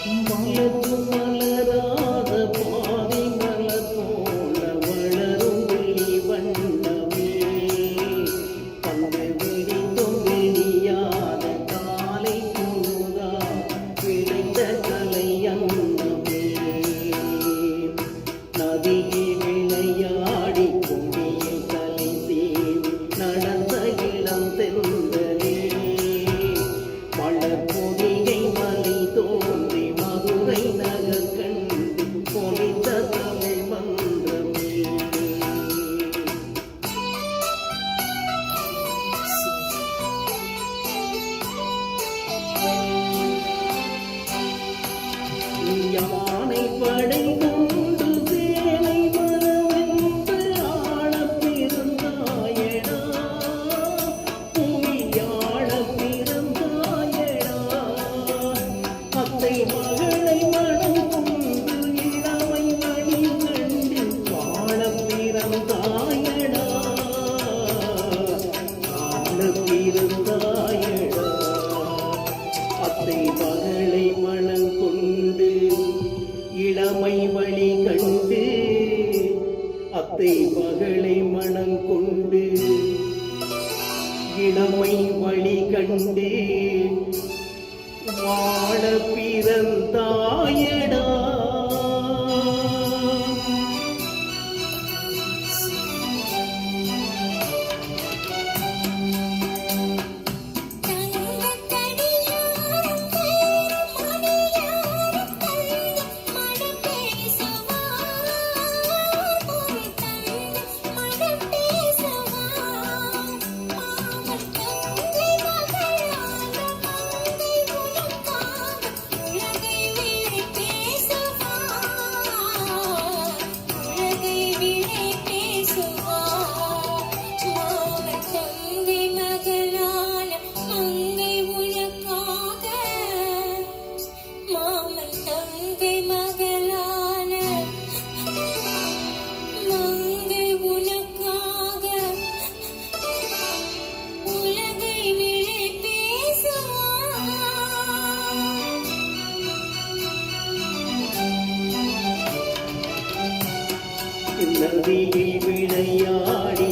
மலரும் மலராத பாதி மலர் போல வளரும் விழி வண்ணமே பந்து விரிந்தும் விரியாத காலை பொழுதா விளைந்த கலை அன்னமே நதியில் விளையாடி கொடியை தலை சீவி நடந்த இளம் தென்றலே மலர் பொதிகை மலி தோன்றி மதுரை நகர் கண்டு பொலிந்த தமிழ் மன்றமே யானை படை கொண்டு சேலை மரவென்று ஆளப் பிறந்தாயடா புவியாளப் பிறந்தாயடா அத்தை மகளை மனம் கொண்டு இளமை வழி கண்டு வாழப் பிறந்தாயடா ஆளப் பிறந்தாயடா அத்தை மகளை மனம் கொண்டு இளமை வழி கண்டு அத்தை மகளை மனம் கொண்டு இளமை வழி கண்டு வாழ பிறந்தாயடா நதியில் விளையாடி